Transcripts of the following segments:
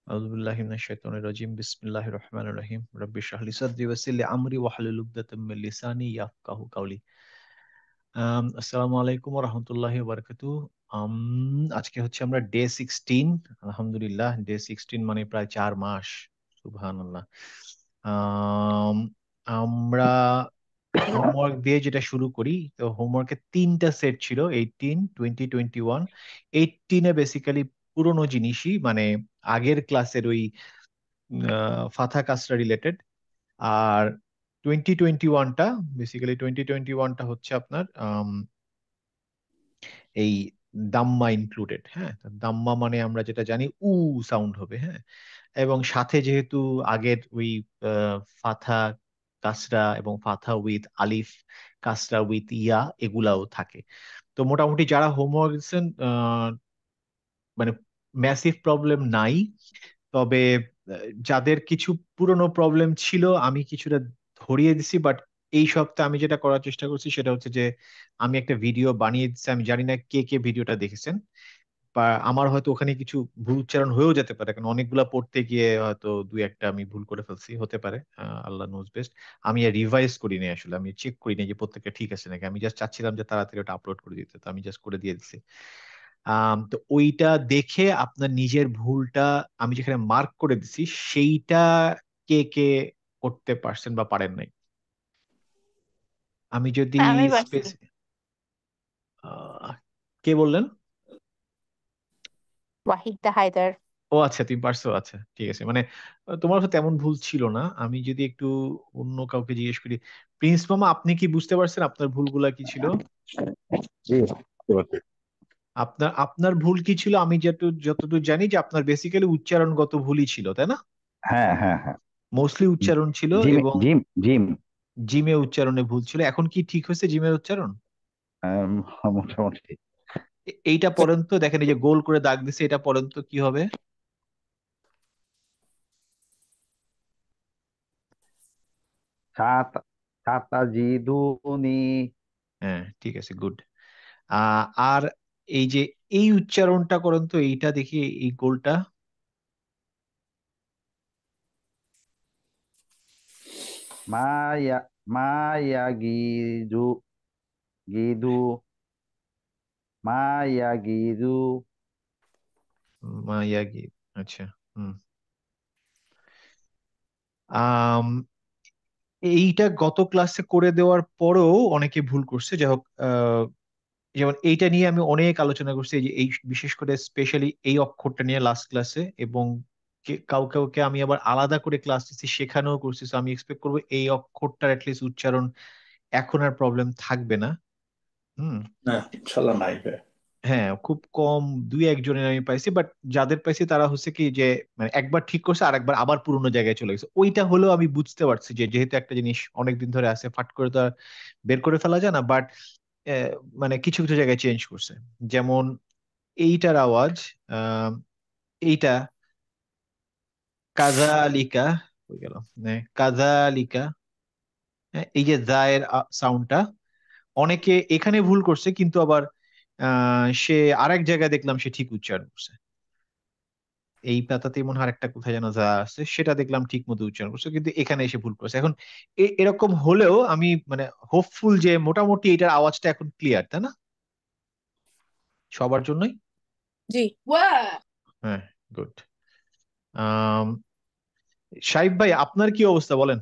আউযুবিল্লাহি মিনাশ শাইতানির রাজিম বিসমিল্লাহির রহমানির রহিম রাব্বি ইশরাহ লি সাদরি ওয়া ইয়াসসির লি আমরি ওয়াহলুল উকদাতাম মিন লিসানি ইয়াফকাহু কাওলি। আসসালামু আলাইকুম ওয়া রাহমাতুল্লাহি ওয়া বারাকাতুহু। আজকে হচ্ছে আমরা ডে 16। আলহামদুলিল্লাহ, ডে 16 মানে প্রায় 4 মাস। সুবহানাল্লাহ। আম, আমরা হোমওয়ার্ক দিয়ে যেটা শুরু করি, তো হোমওয়ার্কের 3টা সেট ছিল, 18, 20, 21। 18-এ বেসিক্যালি পুরোনো জিনিসই, মানে আগের ক্লাসের ওই ফাথা কাসরা রিলেটেড। আর 20, 21টা, বেসিক্যালি 20, 21টা হচ্ছে আপনার এই দাম্মা ইনক্লুডেড। হ্যাঁ, তো দাম্মা মানে আমরা যেটা জানি উ সাউন্ড হবে। হ্যাঁ, এবং সাথে যেহেতু আগের ওই ফাথা কাসরা এবং ফাথা উইথ আলিফ, কাসরা উইথ ইয়া, এগুলাও থাকে। তো মোটামুটি যারা হোমওয়ার্ক দিচ্ছেন, মানে ম্যাসিভ প্রবলেম নাই। তবে যাদের কিছু পুরনো প্রবলেম ছিল আমি কিছুটা ধরিয়ে দিছি। বাট এই সপ্তাহে আমি যেটা করার চেষ্টা করছি সেটা হচ্ছে যে আমি একটা ভিডিও বানিয়ে দিচ্ছি। আমি জানি না কে কে ভিডিওটা দেখেছেন, বা আমার হয়তো ওখানে কিছু ভুল উচ্চারণ হয়েও যেতে পারে, কারণ অনেকগুলা পড়তে গিয়ে হয়তো দুই একটা আমি ভুল করে ফেলছি, হতে পারে। আল্লাহ নোজ বেস্ট। আমি রিভাইজ করিনি, আসলে আমি চেক করিনি যে প্রত্যেকটা ঠিক আছে নাকি। আমি জাস্ট চাচ্ছিলাম যে তাড়াতাড়ি ওটা আপলোড করে দিতে, তো আমি জাস্ট করে দিয়ে দিচ্ছি। তো ওইটা দেখে আপনার নিজের ভুলটা আমি যেখানে মার্ক করে দিছি সেইটা কে কে করতে পারছেন বা পারেন নাই। আমি যদি হ্যাঁ, আমি পারছি। স্পেস আহ, কে বললেন? ওয়াহিদা হায়দার। ও আচ্ছা, তুমি পারছো। আচ্ছা, ঠিক আছে। মানে তোমার তো তেমন ভুল ছিল না। আমি যদি একটু অন্য কাউকে জিজ্ঞেস করি, প্রিন্স মামা, আপনি কি বুঝতে পারছেন আপনার ভুলগুলা কি ছিল? জি, বুঝতে পারছি। আপনার আপনার ভুল কি ছিল? আমি যতদূর জানি যে আপনার বেসিক্যালি উচ্চারণগত ভুলই ছিল, তাই না? হ্যাঁ, হ্যাঁ, হ্যাঁ। মোস্টলি উচ্চারণ ছিল, জিম এবং জিম জিম। জিমে উচ্চারণে ভুল ছিল। এখন কি ঠিক হয়েছে জিমের উচ্চারণ? আম, মোটামুটি। এইটা পড়েন তো, দেখেন এই যে গোল করে দাগ দিছে, এটা পড়েন তো কি হবে। সাত সাতাজি দুনি। হ্যাঁ, ঠিক আছে, গুড। আর এই যে এই উচ্চারণটা করেন তো, এইটা দেখি, এই গোলটা। মায়া মায়া গিদু মায়া গিদু। মায়াগি। আচ্ছা। হুম। আম, এইটা গত ক্লাসে করে দেওয়ার পরেও অনেকে ভুল করছে। যাই হোক, যেমন এইটা নিয়ে আমি অনেক আলোচনা করছি, এই যে এই বিশেষ করে স্পেশালি এই অক্ষরটা নিয়ে লাস্ট ক্লাসে, এবং কাউকে কাউকে আমি আবার আলাদা করে ক্লাস দিচ্ছি, সেখানেও করছি। So আমি এক্সপেক্ট করবো এই অক্ষরটার অ্যাটলিস্ট উচ্চারণ এখন আর প্রবলেম থাকবে না। হুম। না, ইনশাল্লাহ নাই ভাই। হ্যাঁ, খুব কম দুই একজনের আমি পাইছি, বাট যাদের পাইছি তারা হচ্ছে কি যে, মানে একবার ঠিক করছে আর একবার আবার পুরোনো জায়গায় চলে গেছে। ওইটা হলেও আমি বুঝতে পারছি যে যেহেতু একটা জিনিস অনেকদিন ধরে আছে, ফাট করে তো আর বের করে ফেলা যায় না। বাট মানে কিছু কিছু জায়গায় চেঞ্জ করছে। যেমন এইটার আওয়াজ, আহ, এইটা কাজালিকা হয়ে গেল। কাজালিকা। হ্যাঁ, এই যে জায়ের সাউন্ডটা অনেকে এখানে ভুল করছে, কিন্তু আবার সে আরেক জায়গায় দেখলাম সে ঠিক উচ্চারণ করছে। এই পাতাতে মনে হয় আরেকটা কোথায় যেন যা আছে, সেটা দেখলাম ঠিক মতো উচ্চারণ করছে, কিন্তু এখানে এসে ভুল করছে। এখন এরকম হলেও আমি মানে হোপফুল যে মোটামুটি এটার আওয়াজটা এখন ক্লিয়ার, তাই না সবার জন্যই? জি। ওয়া হ্যাঁ, গুড। আহ সাহিব ভাই, আপনার কি অবস্থা বলেন?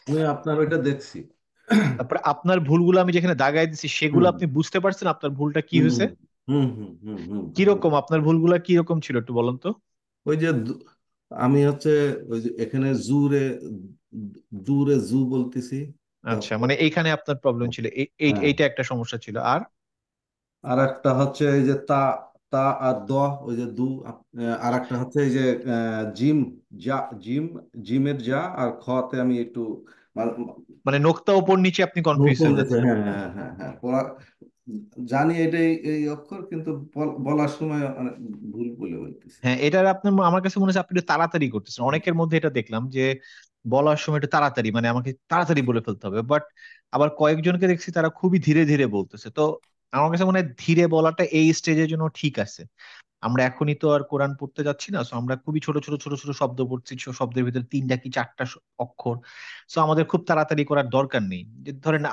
আমি আপনার ওইটা দেখছি। তারপরে আপনার ভুলগুলো আমি যেখানে দাগাই দিচ্ছি সেগুলো হুম আপনি বুঝতে পারছেন আপনার ভুলটা কি হুম হয়েছে? হুম হুম হুম হুম হুম। কিরকম আপনার ভুলগুলা কিরকম ছিল একটু বলেন তো। ওই যে আমি হচ্ছে ওই যে এখানে জুরে দূরে জু বলতেছি। আচ্ছা, তারপর মানে এইখানে আপনার প্রবলেম ছিল, হ্যাঁ, এইটা একটা সমস্যা ছিল। আর আর একটা হচ্ছে এই যে তা তা আর দ, ওই যে দু। আর একটা হচ্ছে এই যে জিম, যা, জিম, জিমের যা আর খতে আমি একটু মা- মানে নোক্তা উপর নিচে আপনি কনফিউজ নতুন হয়ে গেছে। যাচ্ছেন। হ্যাঁ হ্যাঁ হ্যাঁ হ্যাঁ, পড়া জানি এটাই এই অক্ষর, কিন্তু বলার সময় অনেক ভুল বলে বলতেছি। হ্যাঁ, এটার আপনার আমার কাছে মনে হচ্ছে আপনি একটু তাড়াতাড়ি করতেছেন। অনেকের মধ্যে এটা দেখলাম যে বলার সময় একটু তাড়াতাড়ি, মানে আমাকে তাড়াতাড়ি বলে ফেলতে হবে। বাট আবার কয়েকজনকে দেখছি তারা খুবই ধীরে ধীরে বলতেছে। তো আমার কাছে মনে হয় ধীরে বলাটা এই স্টেজের জন্য ঠিক আছে। আমরা এখনই তো আর কোরআন পড়তে যাচ্ছি না, সো আমরা খুবই ছোট ছোট ছোট ছোট শব্দ পড়ছি, শব্দের ভিতরে তিনটা কি চারটা অক্ষর। সো আমাদের খুব তাড়াতাড়ি করার দরকার নেই। যে ধরেন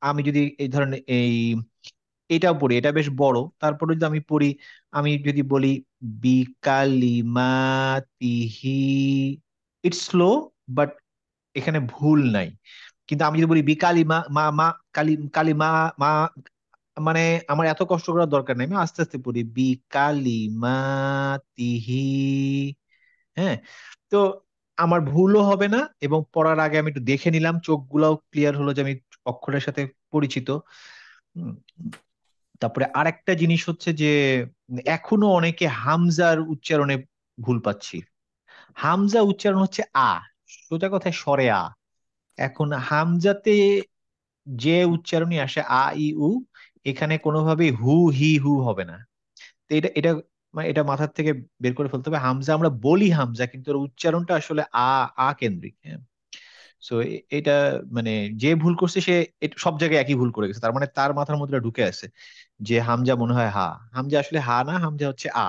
আমি যদি এই ধরেন এই এটাও পড়ি, এটা বেশ বড়, তারপরে যদি আমি পড়ি, আমি যদি বলি বিকালিমাতিহি, ইটস স্লো, বাট এখানে ভুল নাই। কিন্তু আমি যদি বলি বিকালিমা মা মা কালি কালিমা মা, মানে আমার এত কষ্ট করার দরকার নেই, আমি আস্তে আস্তে পড়ি বিকালিমাতিহি। হ্যাঁ, তো আমার ভুলও হবে না, এবং পড়ার আগে আমি একটু দেখে নিলাম, চোখগুলাও ক্লিয়ার হলো যে আমি অক্ষরের সাথে পরিচিত। হুম, তারপরে আরেকটা জিনিস হচ্ছে যে এখনো অনেকে হামজার উচ্চারণে ভুল পাচ্ছি। হামজা উচ্চারণ হচ্ছে আ, সোজা কথায় সরে আ। এখন হামজাতে যে উচ্চারণই আসে আ ই উ, এখানে কোনোভাবেই হু হি হু হবে না। তো এটা এটা মানে এটা মাথার থেকে বের করে ফেলতে হবে। হামজা আমরা বলি হামজা, কিন্তু এর উচ্চারণটা আসলে আ, আ কেন্দ্রিক। হ্যাঁ, সো এটা মানে যে ভুল করছে সে সব জায়গায় একই ভুল করে গেছে, তার মানে তার মাথার মধ্যে এটা ঢুকে আছে যে হামজা মনে হয় হা। হামজা আসলে হা না, হামজা হচ্ছে আ।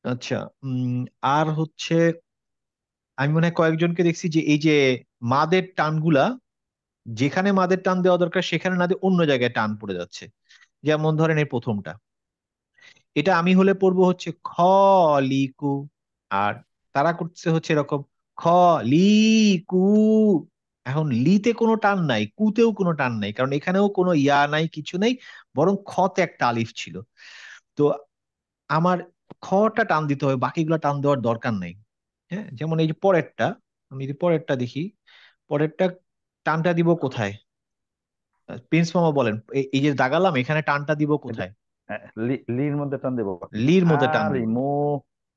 আচ্ছা, আর হচ্ছে আমি মনে হয় কয়েকজনকে দেখছি যে এই যে মাদের টানগুলা, যেখানে মাদের টান দেওয়া দরকার সেখানে না দিয়ে অন্য জায়গায় টান পড়ে যাচ্ছে। যেমন ধরেন এই প্রথমটা, এটা আমি হলে পড়বো হচ্ছে খ লিকু, আর তারা করছে হচ্ছে এরকম খ লিকু। এখন লিতে কোনো টান নাই, কুতেও কোনো টান নাই, কারণ এখানেও কোনো ইয়া নাই, কিছু নাই, বরং খতে একটা আলিফ ছিল। তো আমার খটা টান দিতে হবে, বাকিগুলো টান দেওয়ার দরকার নাই। হ্যাঁ, যেমন এই যে পরেরটা, আমি যদি পরেরটা দেখি, পরেরটা টানটা দিব কোথায়? প্রিন্স মামা বলেন, এই যে দাগালাম এখানে টানটা দিব এটা কোথায়? লির মধ্যে টান দেবো। লির মধ্যে টান দিব। হালিমু।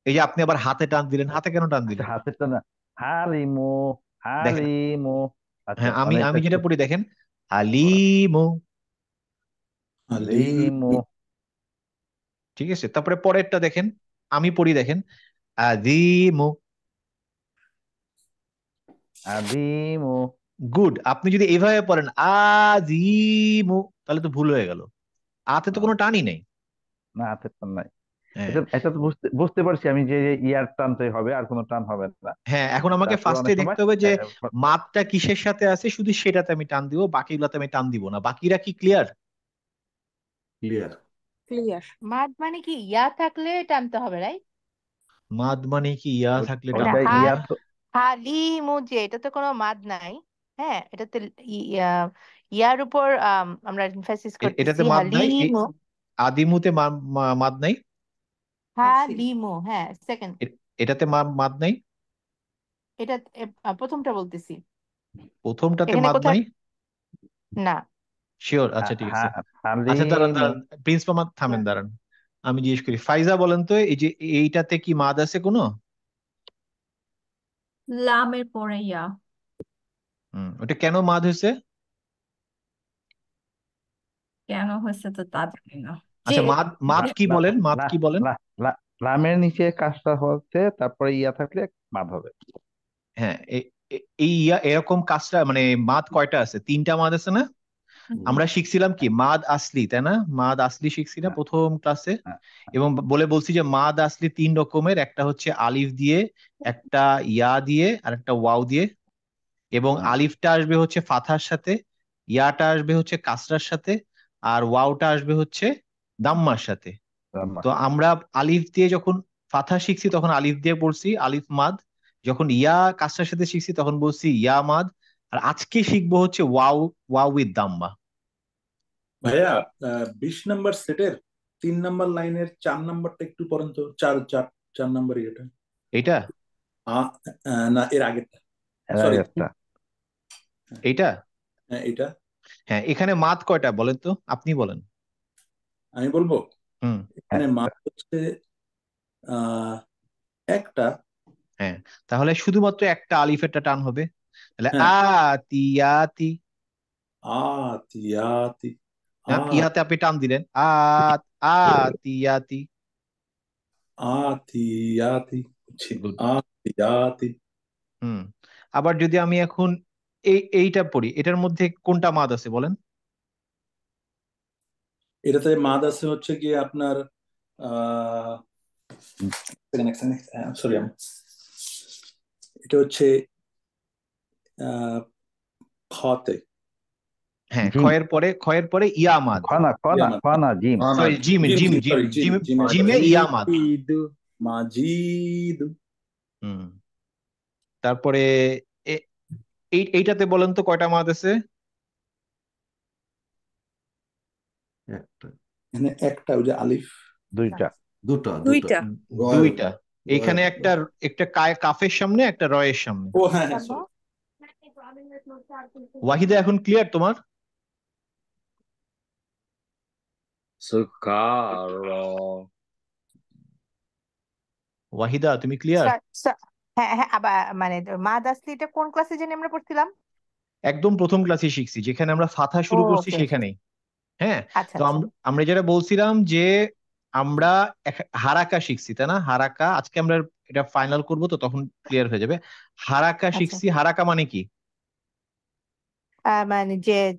এই যে আপনি আবার হাতে টান দিলেন, হাতে কেন টান আচ্ছা, দিলেন? হাতের টান না। হালিমু। দেখেন, হালিমু। আচ্ছা, হ্যাঁ, আমি মানে আমি এটা যেটা পড়ি দেখেন, হালিমু। হালিমু। ঠিক আছে, তারপরে পরেরটা দেখেন, আমি পড়ি দেখেন আদিমু। আদিমু। গুড, আপনি যদি এইভাবে পড়েন আজিমু, তাহলে তো ভুল হয়ে গেল, আতে তো আহ, কোনো টানই নেই। না, হাতের টান নাই। হ্যাঁ, এটা এটা তো বুঝতে বুঝতে পারছি আমি যে ইয়ার টানটাই হবে, আর কোনো টান হবে না। হ্যাঁ, এখন আমাকে তারপর ফার্স্টে অনেক সময় দেখতে হবে যে মাপটা কিসের সাথে আছে, শুধু সেটাতে আমি টান দিব, বাকিগুলোতে আমি টান দিব না। বাকিরা কি ক্লিয়ার? ক্লিয়ার। ক্লিয়ার। মাদ মানে কি ইয়া থাকলে টানতে হবে, রাইট? মাদ মানে কি ইয়া থাকলে না, ওইটা টানতে হা হবে? ইয়া তো। হালিমু, যে এটা তো কোনো মাদ নাই। হ্যাঁ, এটাতে ইয়া, ইয়ার উপর আমরা এমফাসিস করতেছি এটাতে মাদ নাই, হালিমু। আদিমুতে মাদ নাই। হালিমু, হ্যাঁ, সেকেন্ড। এটাতে মাদ নাই, এটা প্রথমটা বলতেছি। প্রথমটাতে এখানে মাদ কোথায়? নাই। না। শিওর? আচ্ছা, ঠিক আছে। আচ্ছা, দাঁড়ান হালিমু। দাঁড়ান, প্রিন্স মামা থামেন, দাঁড়ান, আমি জিজ্ঞেস করি। ফাইজা বলেন তো, এই যে এইটাতে কি মাদ আছে কোনো? লামের পরে ইয়া। ওটা কেন মাদ হয়েছে? কেন হয়েছে তো তা জানি না। যে আচ্ছা, মাদ মাদ লা কি লা বলেন, মাদ লা কি বলেন? লা লা লামের নিচে কাজটা হচ্ছে, তারপরে ইয়া থাকলে বাদ হবে। হ্যাঁ, এই এরকম কাজটা মানে মাদ কয়টা আছে? তিনটা মাদ আছে না? হুম। আমরা শিখছিলাম কি মাদ আসলি, তাই না? মাদ আসলি শিখছি না হ্যাঁ, প্রথম ক্লাসে? হ্যাঁ, এবং বলছি যে মাদ আসলি তিন রকমের, একটা হচ্ছে আলিফ দিয়ে, একটা ইয়া দিয়ে, আর একটা ওয়াও দিয়ে। এবং হ্যাঁ, আলিফটা আসবে হচ্ছে ফাথার সাথে, ইয়াটা আসবে হচ্ছে কাসরার সাথে, আর ওয়াওটা আসবে হচ্ছে দাম্মার সাথে। রাম্মার তো সাথে। আমরা আলিফ দিয়ে যখন ফাথা শিখছি তখন আলিফ দিয়ে পড়ছি আলিফ মাদ, যখন ইয়া কাসরার সাথে শিখছি তখন বলছি ইয়া মাদ, আর আজকে শিখবো হচ্ছে ওয়াও, ওয়াও উইথ দাম্মা। ভাইয়া, 20 নম্বর সেটের 3 নম্বর লাইনের 4 নম্বরটা একটু পড়েন তো। চার চার 4 নম্বর এটা। এইটা? না, এর আগেরটা। এর সরি। আগেরটা। এইটা? হ্যাঁ, এটা। হ্যাঁ, এখানে মাদ কয়টা বলেন তো, আপনি বলেন। আমি বলবো, হুম। হ্যাঁ, এখানে মাত্র হচ্ছে আহ একটা। হ্যাঁ, তাহলে শুধুমাত্র একটা আলিফেরটা টান হবে, তাহলে হ্যাঁ, আতিয়াতি। আতিয়াতি। আ ইয়াতে আপনি টান দিলেন আতিয়াতি। আতিয়াতি। বুঝছি। গুড। আতিয়াতি। হুম। আবার যদি আমি এখন এইটা পড়ি, এটার মধ্যে কোনটা মাদ আছে বলেন? এটাতে মাদ আছে হচ্ছে গিয়ে আপনার সরি এটা হচ্ছে আহ খতে হ্যাঁ, জিম। ক্ষয়ের পরে ইয়ামাদ। খানা জিম। সরি, জিমে ইয়ামাদ। মাজিদু। তারপরে এইটাতে বলেন তো কয়টা মাদ আছে? একটা এখানে একটা, ওই যে আলিফ। দুইটা। দুটা দুইটা। দুইটা। এইখানে রয়ের একটা কাফের সামনে, একটা রয়ের সামনে। ও হ্যাঁ হ্যাঁ, sorry। ওয়াহিদা, এখন ক্লিয়ার তোমার? ওয়াহিদা, তুমি ক্লিয়ার? হ্যাঁ হ্যাঁ, আবার মানে মাদ আসলি এটা কোন ক্লাসে জানি আমরা পড়ছিলাম? একদম প্রথম ক্লাসে শিখছি, যেখানে আমরা ফাথা শুরু করছি ওকে। সেখানেই। হ্যাঁ, আচ্ছা তো আচ্ছা। আমরা যেটা বলছিলাম যে আমরা হারাকা শিখছি, তাই না? হারাকা আজকে আমরা এটা ফাইনাল করব, তো তখন ক্লিয়ার হয়ে যাবে। হারাকা আচ্ছা। শিখছি। হারাকা মানে কি? মানে জেড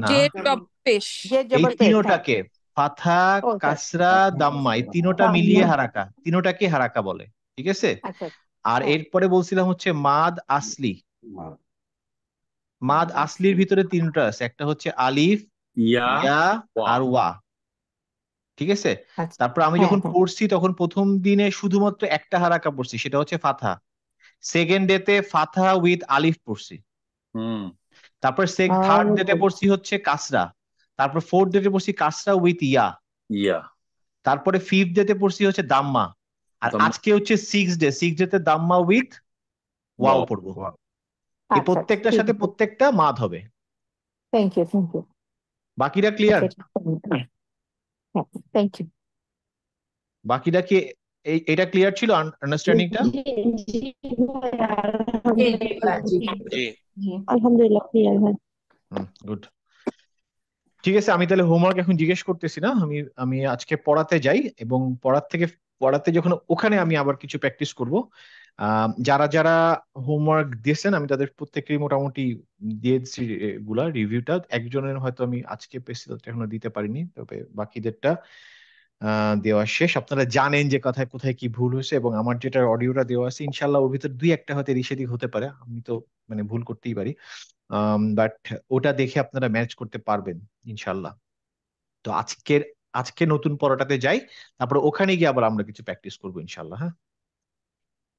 না, জেড বা পেশ। জেড এই জবর পেশ। তিনোটাকে ফাথা, ও sorry। কাসরা, দাম্মা, এই তিনোটা মিলিয়ে হারাকা, তিনোটাকে হারাকা বলে। ঠিক আছে? আচ্ছা আর হ্যাঁ। এরপরে বলছিলাম হচ্ছে মাদ আসলি। মাদ আসলির ভিতরে তিনটা আছে, একটা হচ্ছে আলিফ, ইয়া আর ওয়া। ঠিক আছে? আচ্ছা তারপর আমি হ্যাঁ যখন হ্যাঁ। পড়ছি তখন প্রথম দিনে শুধুমাত্র একটা হারাকা পড়ছি, সেটা হচ্ছে ফাথা। সেকেন্ড ডেতে ফাথা উইথ আলিফ পড়ছি। তারপর থার্ড ডেতে পড়ছি হচ্ছে কাসরা। তারপর ফোর্থ ডেতে পড়ছি কাসরা উইথ ইয়া। তারপরে ফিফথ ডেতে পড়ছি হচ্ছে দাম্মা। আর আজকে হচ্ছে সিক্স ডেতে দাম্মা উইথ ওয়াও পড়বো। এই আচ্ছা প্রত্যেকটার ঠিক সাথে আছে। প্রত্যেকটা মাদ হবে। Thank you thank you. বাকিটা ক্লিয়ার? হ্যাঁ থ্যাংক ইউ। বাকিটা কি এটা ক্লিয়ার ছিল, আন্ডারস্ট্যান্ডিংটা? জি। আলহামদুলিল্লাহ ক্লিয়ার ভাই। গুড। ঠিক আছে, আমি তাহলে হোমওয়ার্ক এখন জিজ্ঞেস করতেছি না, আমি আজকে পড়াতে যাই, এবং পড়াতে যখন ওখানে আমি আবার কিছু প্র্যাকটিস করব। যারা যারা হোমওয়ার্ক দিয়েছেন আমি তাদের প্রত্যেকেরই মোটামুটি দিয়ে দিচ্ছি এগুলা রিভিউটা। একজনের হয়তো আমি আজকে পেছিলাম, এখনো দিতে পারিনি, তবে বাকিদেরটা দেওয়া শেষ। আপনারা জানেন যে কোথায় কোথায় কি ভুল হয়েছে, এবং আমার যেটা অডিওটা দেওয়া আছে ইনশাল্লাহ ওর ভিতর দুই একটা হয়তো এদিক সেদিক হতে পারে, আমি তো মানে ভুল করতেই পারি। বাট ওটা দেখে আপনারা ম্যানেজ করতে পারবেন ইনশাল্লাহ। তো আজকে নতুন পড়াটাতে যাই, তারপরে ওখানে গিয়ে আবার আমরা কিছু প্র্যাকটিস করবো ইনশাল্লাহ। হ্যাঁ।